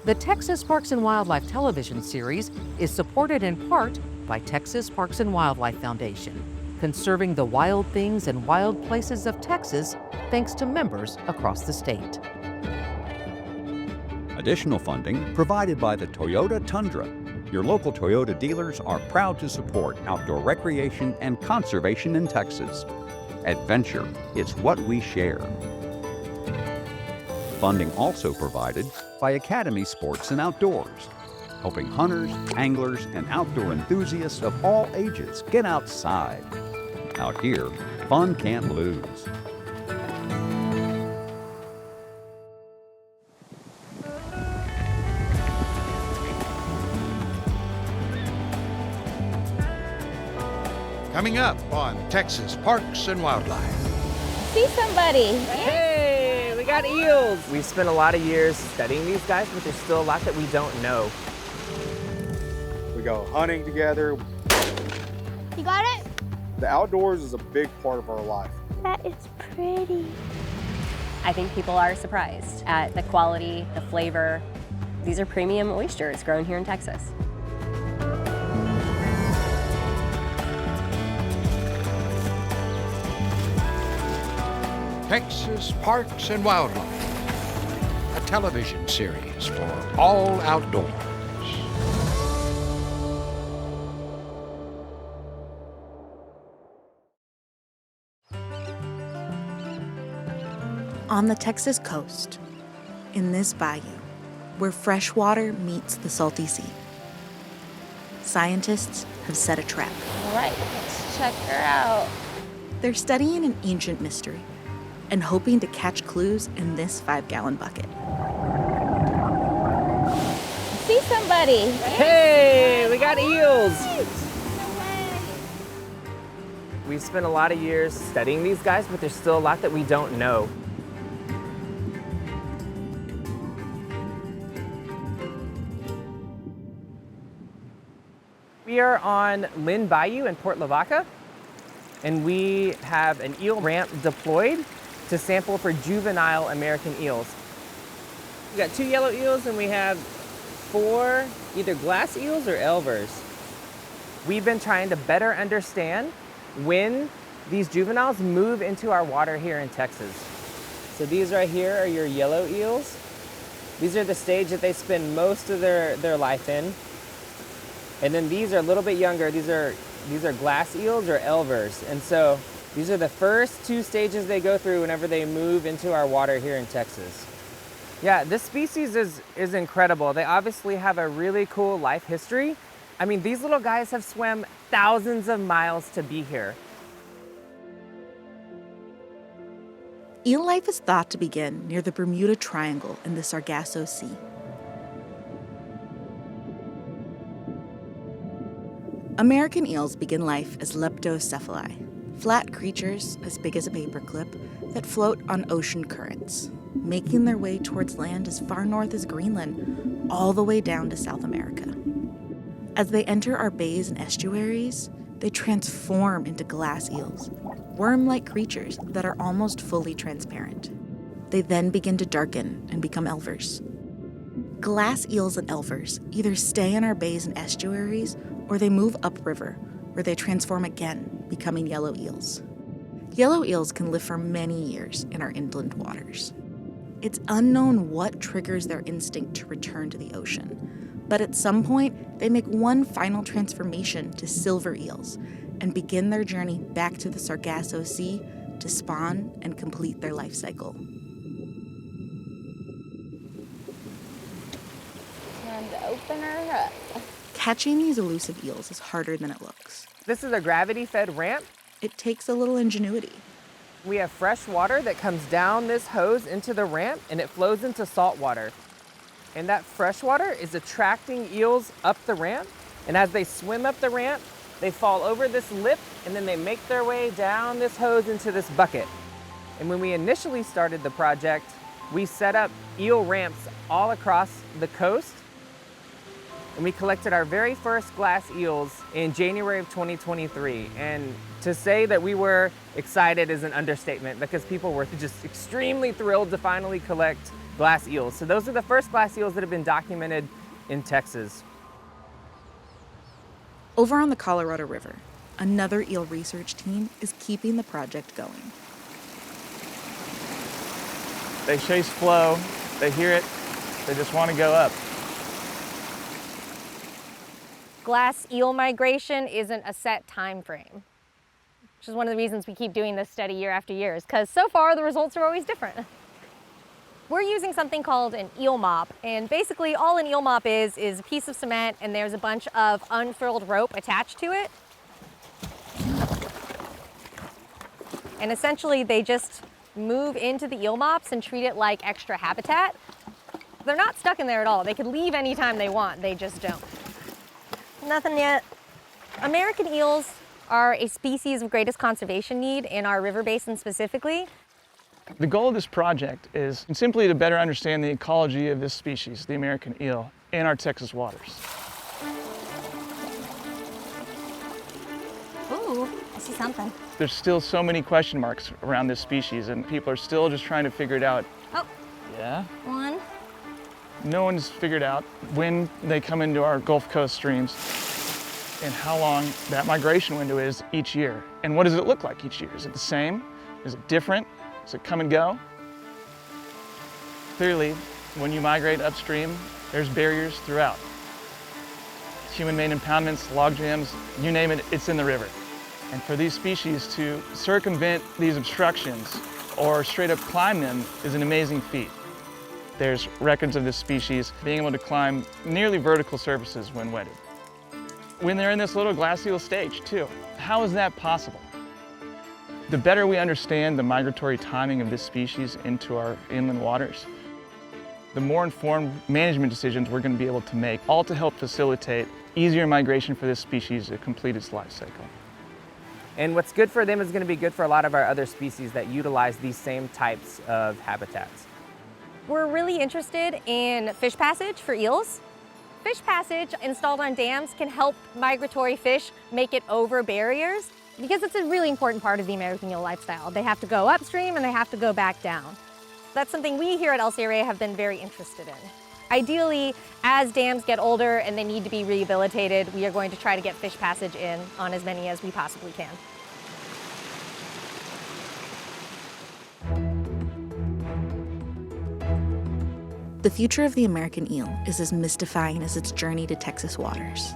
The Texas Parks and Wildlife television series is supported in part by Texas Parks and Wildlife Foundation, conserving the wild things and wild places of Texas thanks to members across the state. Additional funding provided by the Toyota Tundra. Your local Toyota dealers are proud to support outdoor recreation and conservation in Texas. Adventure is what we share. Funding also provided by Academy Sports and Outdoors, helping hunters, anglers, and outdoor enthusiasts of all ages get outside. Out here, fun can't lose. Coming up on Texas Parks and Wildlife. See somebody. Hey, we got eels. We've spent a lot of years studying these guys, but there's still a lot that we don't know. We go hunting together. You got it? The outdoors is a big part of our life. That is pretty. I think people are surprised at the quality, the flavor. These are premium oysters grown here in Texas. Texas Parks and Wildlife, a television series for all outdoors. On the Texas coast, in this bayou, where fresh water meets the salty sea, scientists have set a trap. All right, let's check her out. They're studying an ancient mystery and hoping to catch clues in this 5-gallon bucket. See somebody. Hey, we got eels. We've spent a lot of years studying these guys, but there's still a lot that we don't know. We are on Lynn Bayou in Port Lavaca, and we have an eel ramp deployed to sample for juvenile American eels. We got 2 yellow eels and we have 4 either glass eels or elvers. We've been trying to better understand when these juveniles move into our water here in Texas. So these right here are your yellow eels. These are the stage that they spend most of their life in. And then these are a little bit younger. These are glass eels or elvers. And so these are the first 2 stages they go through whenever they move into our water here in Texas. Yeah, this species is incredible. They obviously have a really cool life history. I mean, these little guys have swam thousands of miles to be here. Eel life is thought to begin near the Bermuda Triangle in the Sargasso Sea. American eels begin life as leptocephali, flat creatures as big as a paperclip that float on ocean currents, making their way towards land as far north as Greenland, all the way down to South America. As they enter our bays and estuaries, they transform into glass eels, worm-like creatures that are almost fully transparent. They then begin to darken and become elvers. Glass eels and elvers either stay in our bays and estuaries or they move upriver, where they transform again, becoming yellow eels. Yellow eels can live for many years in our inland waters. It's unknown what triggers their instinct to return to the ocean, but at some point, they make one final transformation to silver eels and begin their journey back to the Sargasso Sea to spawn and complete their life cycle. Time to open her up. Catching these elusive eels is harder than it looks. This is a gravity-fed ramp. It takes a little ingenuity. We have fresh water that comes down this hose into the ramp and it flows into salt water. And that fresh water is attracting eels up the ramp. And as they swim up the ramp, they fall over this lip and then they make their way down this hose into this bucket. And when we initially started the project, we set up eel ramps all across the coast. And we collected our very first glass eels in January of 2023. And to say that we were excited is an understatement because people were just extremely thrilled to finally collect glass eels. So those are the first glass eels that have been documented in Texas. Over on the Colorado River, another eel research team is keeping the project going. They chase flow, they hear it, they just want to go up. Glass eel migration isn't a set time frame, which is one of the reasons we keep doing this study year after year, because so far the results are always different. We're using something called an eel mop, and basically all an eel mop is a piece of cement and there's a bunch of unfurled rope attached to it. And essentially they just move into the eel mops and treat it like extra habitat. They're not stuck in there at all. They can leave anytime they want, they just don't. Nothing yet. American eels are a species of greatest conservation need in our river basin specifically. The goal of this project is simply to better understand the ecology of this species, the American eel, in our Texas waters. Ooh, I see something. There's still so many question marks around this species and people are still just trying to figure it out. Oh. Yeah? One. No one's figured out when they come into our Gulf Coast streams and how long that migration window is each year. And what does it look like each year? Is it the same? Is it different? Does it come and go? Clearly, when you migrate upstream, there's barriers throughout. Human-made impoundments, log jams, you name it, it's in the river. And for these species to circumvent these obstructions or straight up climb them is an amazing feat. There's records of this species being able to climb nearly vertical surfaces when wetted. When they're in this little glass eel stage too. How is that possible? The better we understand the migratory timing of this species into our inland waters, the more informed management decisions we're going to be able to make, all to help facilitate easier migration for this species to complete its life cycle. And what's good for them is going to be good for a lot of our other species that utilize these same types of habitats. We're really interested in fish passage for eels. Fish passage installed on dams can help migratory fish make it over barriers because it's a really important part of the American eel lifestyle. They have to go upstream and they have to go back down. That's something we here at LCRA have been very interested in. Ideally, as dams get older and they need to be rehabilitated, we are going to try to get fish passage in on as many as we possibly can. The future of the American eel is as mystifying as its journey to Texas waters.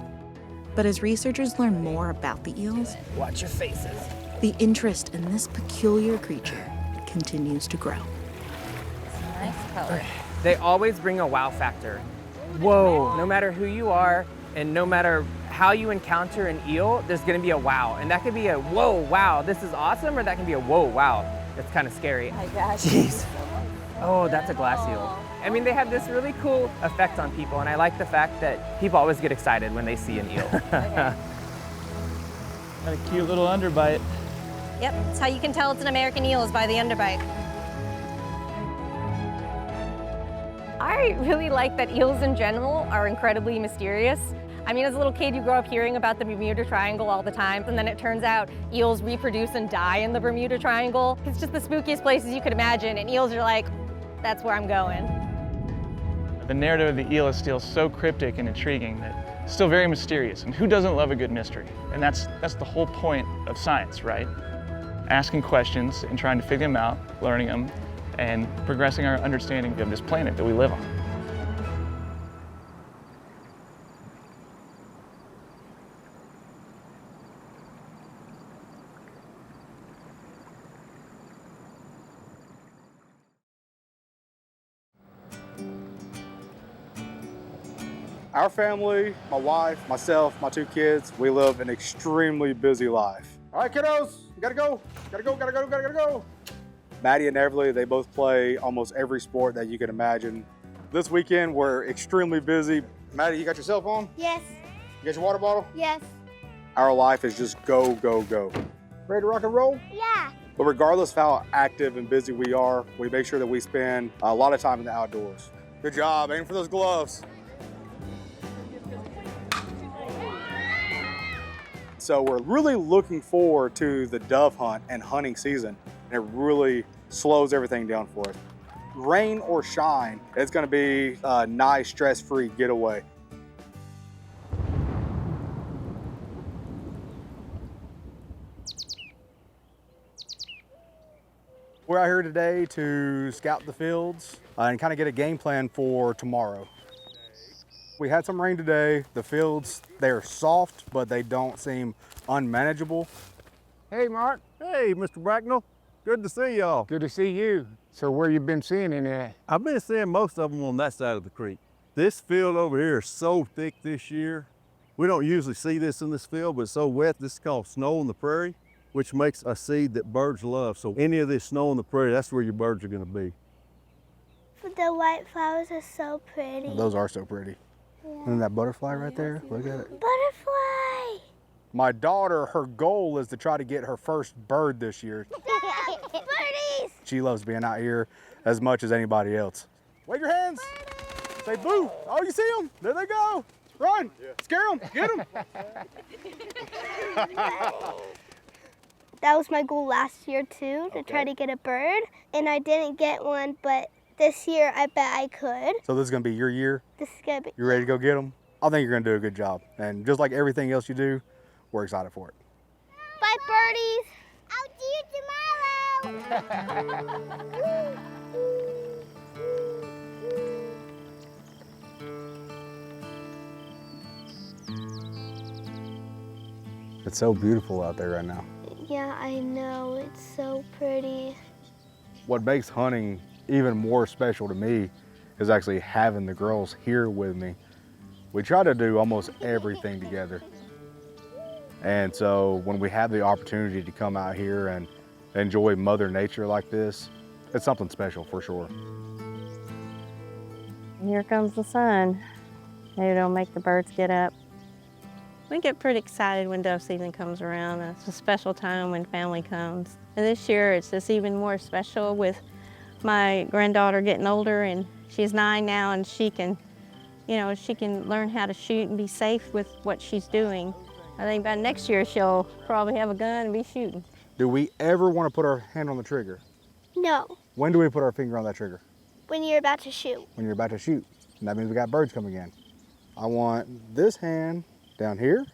But as researchers learn more about the eels, Watch your faces. the interest in this peculiar creature continues to grow. Nice color. They always bring a wow factor. Whoa, no matter who you are and no matter how you encounter an eel, there's gonna be a wow. And that could be a whoa, wow, this is awesome, or that can be a whoa, wow, that's kind of scary. Oh my gosh. Jeez. Oh, that's a glass eel. I mean, they have this really cool effect on people, and I like the fact that people always get excited when they see an eel. Got a cute little underbite. Yep, that's how you can tell it's an American eel is by the underbite. I really like that eels in general are incredibly mysterious. I mean, as a little kid, you grow up hearing about the Bermuda Triangle all the time, and then it turns out eels reproduce and die in the Bermuda Triangle. It's just the spookiest places you could imagine, and eels are like, that's where I'm going. The narrative of the eel is still so cryptic and intriguing that it's still very mysterious. And who doesn't love a good mystery? And that's the whole point of science, right? Asking questions and trying to figure them out, learning them, and progressing our understanding of this planet that we live on. Our family, my wife, myself, my two kids, we live an extremely busy life. All right, kiddos, you gotta go. Gotta go, gotta go, gotta go. Maddie and Everly, they both play almost every sport that you can imagine. This weekend, we're extremely busy. Maddie, you got your cell phone? Yes. You got your water bottle? Yes. Our life is just go, go, go. Ready to rock and roll? Yeah. But regardless of how active and busy we are, we make sure that we spend a lot of time in the outdoors. Good job, aim for those gloves. So we're really looking forward to the dove hunt and hunting season, and it really slows everything down for us. Rain or shine, it's gonna be a nice stress-free getaway. We're out here today to scout the fields and kind of get a game plan for tomorrow. We had some rain today. The fields, they're soft, but they don't seem unmanageable. Hey, Mark. Hey, Mr. Bracknell. Good to see y'all. Good to see you. So where you been seeing any at? I've been seeing most of them on that side of the creek. This field over here is so thick this year. We don't usually see this in this field, but it's so wet. This is called snow on the prairie, which makes a seed that birds love. So any of this snow on the prairie, that's where your birds are gonna be. The white flowers are so pretty. Those are so pretty. Yeah. And that butterfly right there, look at it. Butterfly! My daughter, her goal is to try to get her first bird this year. Birdies! She loves being out here as much as anybody else. Wave your hands. Say boo. Oh, you see them? There they go. Run. Yeah. Scare them. Get them. That was my goal last year too, to try to get a bird. And I didn't get one, but this year I bet I could. So this is going to be your year? This is going to be. You ready to go get them? I think you're going to do a good job. And just like everything else you do, we're excited for it. Bye, birdies. I'll see you tomorrow. It's so beautiful out there right now. Yeah, I know. It's so pretty. What makes hunting even more special to me is actually having the girls here with me. We try to do almost everything together. And so when we have the opportunity to come out here and enjoy Mother Nature like this, it's something special for sure. Here comes the sun. Maybe it'll make the birds get up. We get pretty excited when dove season comes around. It's a special time when family comes. And this year it's just even more special with my granddaughter getting older, and she's 9 now, and she can learn how to shoot and be safe with what she's doing. I think by next year she'll probably have a gun and be shooting. Do we ever want to put our hand on the trigger? No. When do we put our finger on that trigger? When you're about to shoot. When you're about to shoot. And that means we got birds coming in. I want this hand down here,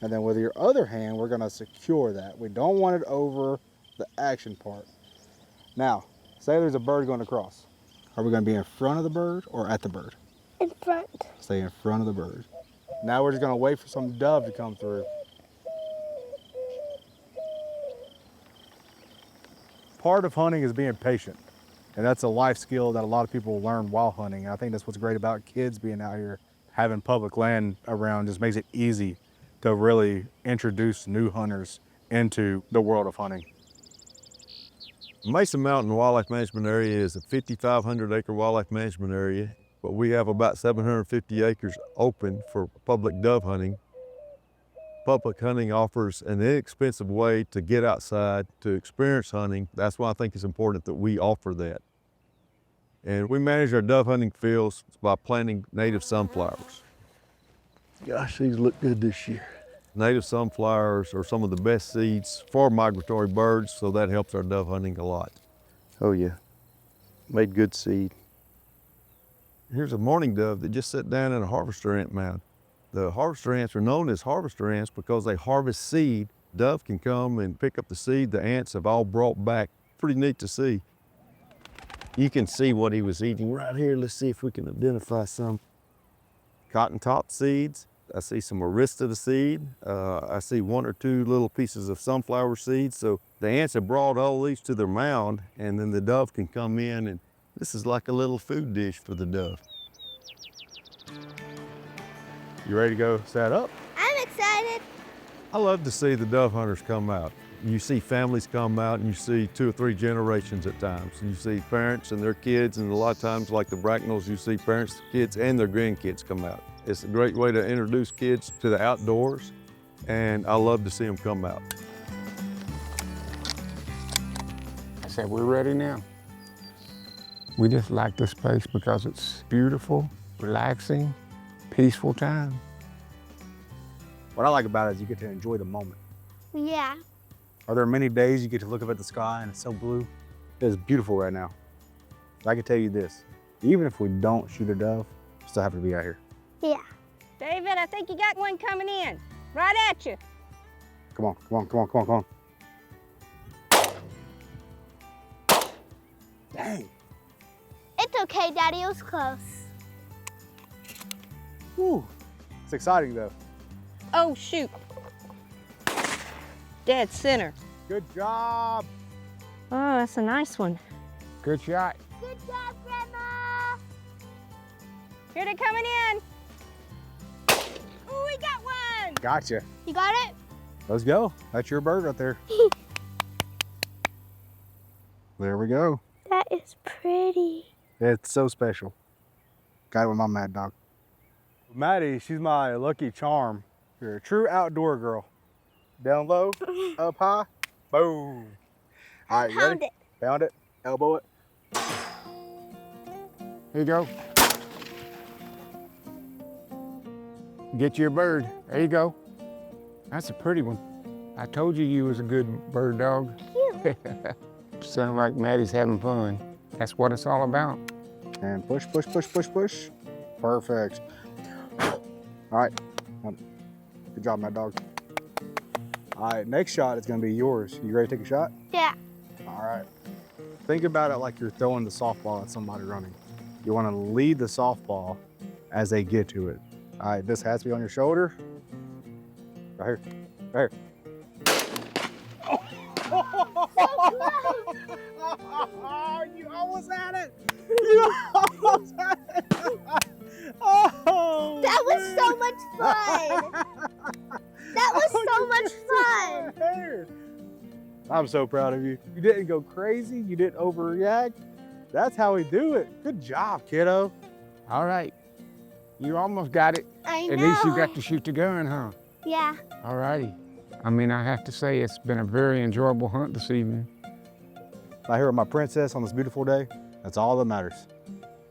and then with your other hand, we're gonna secure that. We don't want it over the action part. Now, say there's a bird going across. Are we gonna be in front of the bird or at the bird? In front. Stay in front of the bird. Now we're just gonna wait for some dove to come through. Part of hunting is being patient, and that's a life skill that a lot of people learn while hunting. And I think that's what's great about kids being out here. Having public land around just makes it easy to really introduce new hunters into the world of hunting. Mesa Mountain Wildlife Management Area is a 5,500 acre wildlife management area, but we have about 750 acres open for public dove hunting. Public hunting offers an inexpensive way to get outside, to experience hunting. That's why I think it's important that we offer that. And we manage our dove hunting fields by planting native sunflowers. Gosh, these look good this year. Native sunflowers are some of the best seeds for migratory birds, so that helps our dove hunting a lot. Oh yeah, made good seed. Here's a mourning dove that just sat down in a harvester ant mound. The harvester ants are known as harvester ants because they harvest seed. Dove can come and pick up the seed the ants have all brought back. Pretty neat to see. You can see what he was eating right here. Let's see if we can identify some cotton top seeds. I see some arista seed. I see 1 or 2 little pieces of sunflower seeds. So the ants have brought all these to their mound, and then the dove can come in, and this is like a little food dish for the dove. You ready to go set up? I'm excited. I love to see the dove hunters come out. You see families come out, and you see 2 or 3 generations at times. And you see parents and their kids, and a lot of times, like the Bracknells, you see parents, kids, and their grandkids come out. It's a great way to introduce kids to the outdoors, and I love to see them come out. I said, we're ready now. We just like this place because it's beautiful, relaxing, peaceful time. What I like about it is you get to enjoy the moment. Yeah. Are there many days you get to look up at the sky and it's so blue? It is beautiful right now. I can tell you this, even if we don't shoot a dove, we're still happy to be out here. Yeah. David, I think you got one coming in. Right at you. Come on, come on, come on, come on, come on. Dang. It's okay, Daddy, it was close. Whew. It's exciting though. Oh, shoot. Dead center. Good job. Oh, that's a nice one. Good shot. Good job, Grandma. Here they're coming in. Ooh, we got one. Gotcha. You got it? Let's go. That's your bird right there. There we go. That is pretty. It's so special. Got it with my mad dog. Maddie, she's my lucky charm. You're a true outdoor girl. Down low, up high, boom. All right, you Found ready? it. Found it, elbow it. Here you go. Get you a bird. There you go. That's a pretty one. I told you you was a good bird dog. Cute. Sound like Maddie's having fun. That's what it's all about. And push, push, push, push, push. Perfect. All right, good job, mad dog. All right, next shot is gonna be yours. You ready to take a shot? Yeah. All right. Think about it like you're throwing the softball at somebody running. You wanna lead the softball as they get to it. All right, this has to be on your shoulder. Right here, right here. You almost had it. You almost had it. Oh, That was so much fun. That was so much fun. I'm so proud of you. You didn't go crazy. You didn't overreact. That's how we do it. Good job, kiddo. All right. You almost got it. I know. At least you got to shoot the gun, huh? Yeah. All righty. I mean, I have to say it's been a very enjoyable hunt this evening. I here with my princess on this beautiful day. That's all that matters.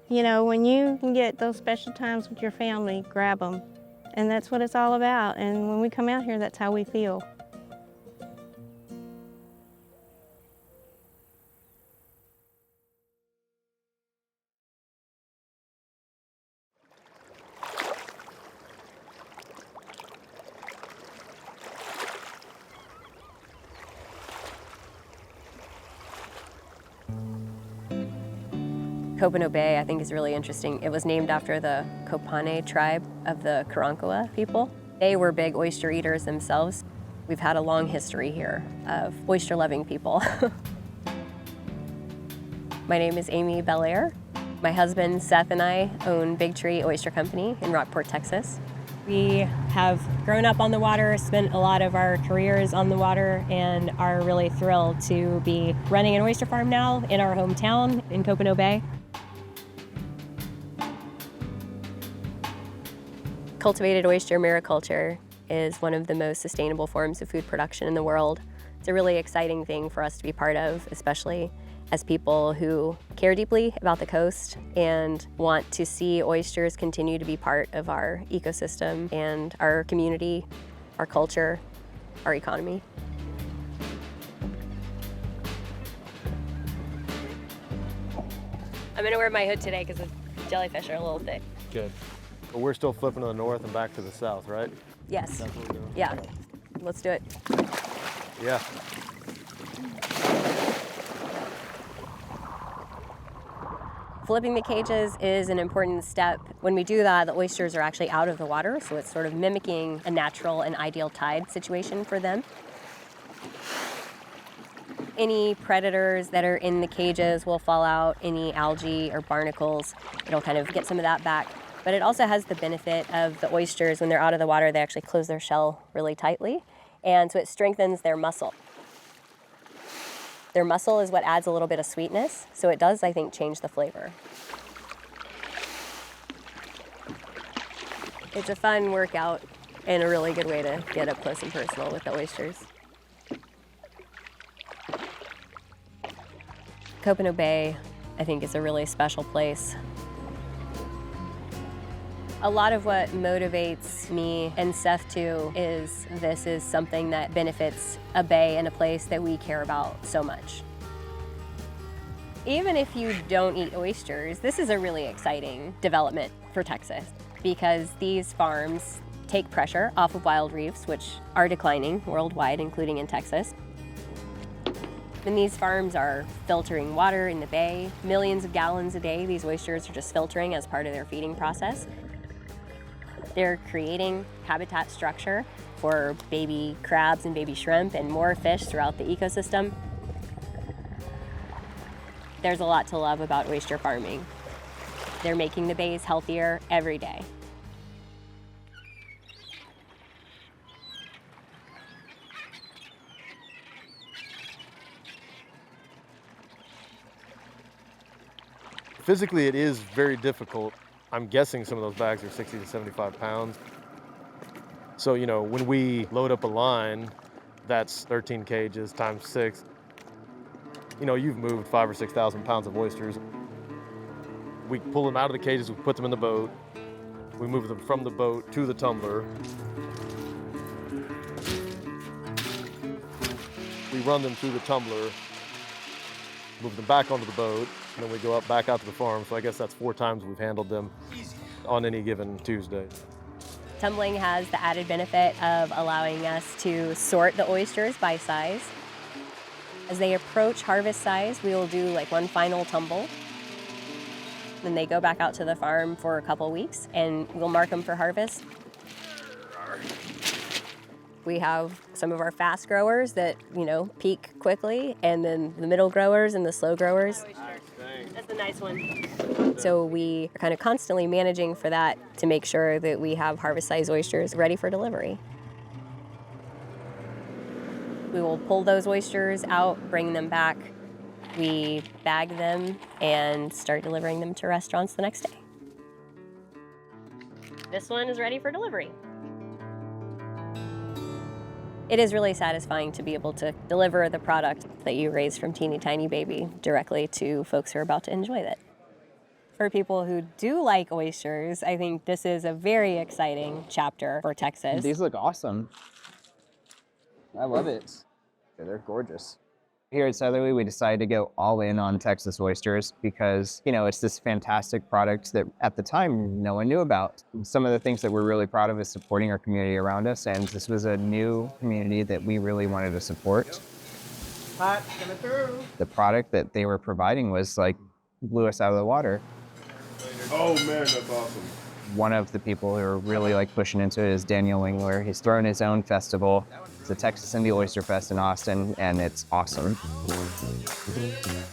You know, when you can get those special times with your family, grab them. And that's what it's all about. And when we come out here, that's how we feel. Copano Bay, I think, is really interesting. It was named after the Copane tribe of the Karankawa people. They were big oyster eaters themselves. We've had a long history here of oyster-loving people. My name is Amy Belair. My husband, Seth, and I own Big Tree Oyster Company in Rockport, Texas. We have grown up on the water, spent a lot of our careers on the water, and are really thrilled to be running an oyster farm now in our hometown in Copano Bay. Cultivated oyster mariculture is one of the most sustainable forms of food production in the world. It's a really exciting thing for us to be part of, especially as people who care deeply about the coast and want to see oysters continue to be part of our ecosystem and our community, our culture, our economy. I'm gonna wear my hood today because the jellyfish are a little thick. Good. But we're still flipping to the north and back to the south, right? Yes. That's what we're doing? Yeah. Let's do it. Yeah. Flipping the cages is an important step. When we do that, the oysters are actually out of the water, so it's sort of mimicking a natural and ideal tide situation for them. Any predators that are in the cages will fall out, any algae or barnacles, it'll kind of get some of that back. But it also has the benefit of the oysters, when they're out of the water, they actually close their shell really tightly, and so it strengthens their muscle. Their muscle is what adds a little bit of sweetness, so it does, I think, change the flavor. It's a fun workout and a really good way to get up close and personal with the oysters. Copano Bay, I think, is a really special place. A lot of what motivates me and Seth too is this is something that benefits a bay and a place that we care about so much. Even if you don't eat oysters, this is a really exciting development for Texas because these farms take pressure off of wild reefs, which are declining worldwide, including in Texas. And these farms are filtering water in the bay. Millions of gallons a day these oysters are just filtering as part of their feeding process. They're creating habitat structure for baby crabs and baby shrimp and more fish throughout the ecosystem. There's a lot to love about oyster farming. They're making the bays healthier every day. Physically, it is very difficult. I'm guessing some of those bags are 60 to 75 pounds. So, you know, when we load up a line, that's 13 cages times 6. You know, you've moved 5,000 or 6,000 pounds of oysters. We pull them out of the cages, we put them in the boat. We move them from the boat to the tumbler. We run them through the tumbler, move them back onto the boat, and then we go up back out to the farm. So I guess that's 4 times we've handled them on any given Tuesday. Tumbling has the added benefit of allowing us to sort the oysters by size. As they approach harvest size, we will do like one final tumble. Then they go back out to the farm for a couple weeks and we'll mark them for harvest. We have some of our fast growers that, you know, peak quickly, and then the middle growers and the slow growers. That's a nice one. So we are kind of constantly managing for that to make sure that we have harvest size oysters ready for delivery. We will pull those oysters out, bring them back. We bag them and start delivering them to restaurants the next day. This one is ready for delivery. It is really satisfying to be able to deliver the product that you raised from teeny tiny baby directly to folks who are about to enjoy it. For people who do like oysters, I think this is a very exciting chapter for Texas. These look awesome. I love it. They're gorgeous. Here at Southerly, we decided to go all in on Texas oysters because, you know, it's this fantastic product that at the time no one knew about. Some of the things that we're really proud of is supporting our community around us, and this was a new community that we really wanted to support. Hot, coming through. The product that they were providing was like, blew us out of the water. Oh man, that's awesome. One of the people who are really like pushing into it is Daniel Wingler. He's thrown his own festival. It's the Texas Indie Oyster Fest in Austin, and it's awesome.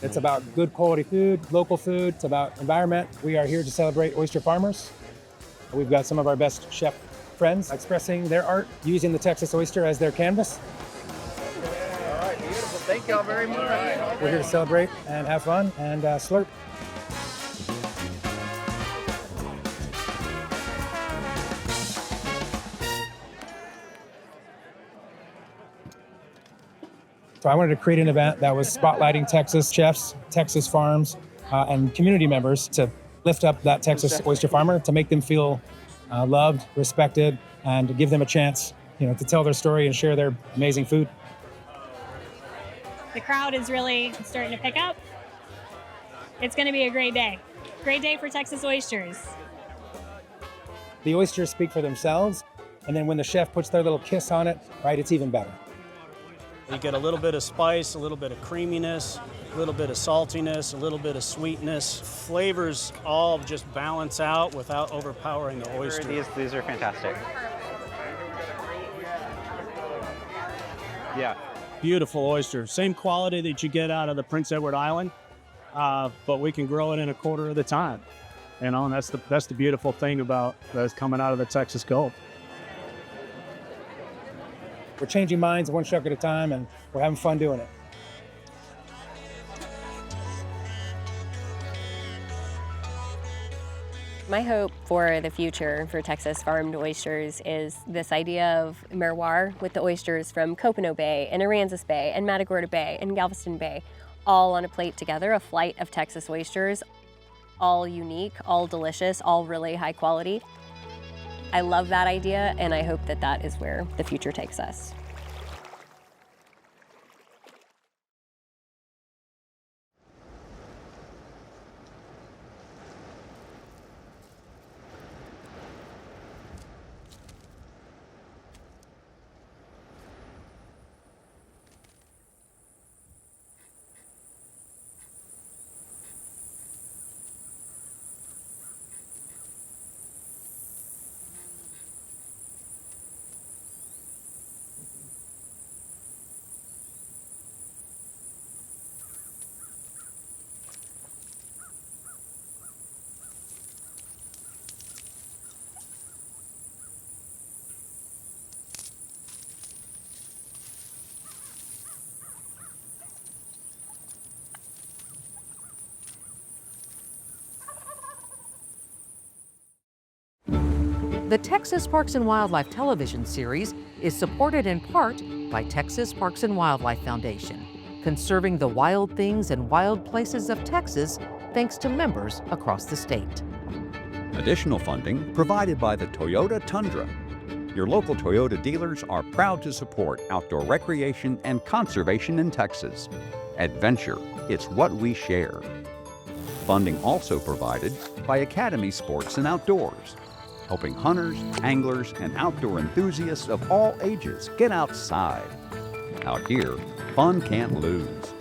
It's about good quality food, local food. It's about environment. We are here to celebrate oyster farmers. We've got some of our best chef friends expressing their art using the Texas oyster as their canvas. All right, beautiful. Thank y'all very much. We're here to celebrate and have fun and slurp. So I wanted to create an event that was spotlighting Texas chefs, Texas farms, and community members to lift up that Texas oyster farmer, to make them feel loved, respected, and to give them a chance, you know, to tell their story and share their amazing food. The crowd is really starting to pick up. It's going to be a great day. Great day for Texas oysters. The oysters speak for themselves, and then when the chef puts their little kiss on it, right, it's even better. You get a little bit of spice, a little bit of creaminess, a little bit of saltiness, a little bit of sweetness. Flavors all just balance out without overpowering the oyster. These are fantastic. Yeah. Beautiful oyster. Same quality that you get out of the Prince Edward Island, but we can grow it in a quarter of the time. You know, and that's the beautiful thing about that's coming out of the Texas Gulf. We're changing minds one shuck at a time, and we're having fun doing it. My hope for the future for Texas farmed oysters is this idea of terroir with the oysters from Copano Bay and Aransas Bay and Matagorda Bay and Galveston Bay, all on a plate together, a flight of Texas oysters, all unique, all delicious, all really high quality. I love that idea, and I hope that that is where the future takes us. The Texas Parks and Wildlife television series is supported in part by Texas Parks and Wildlife Foundation, conserving the wild things and wild places of Texas thanks to members across the state. Additional funding provided by the Toyota Tundra. Your local Toyota dealers are proud to support outdoor recreation and conservation in Texas. Adventure, it's what we share. Funding also provided by Academy Sports and Outdoors, helping hunters, anglers, and outdoor enthusiasts of all ages get outside. Out here, fun can't lose.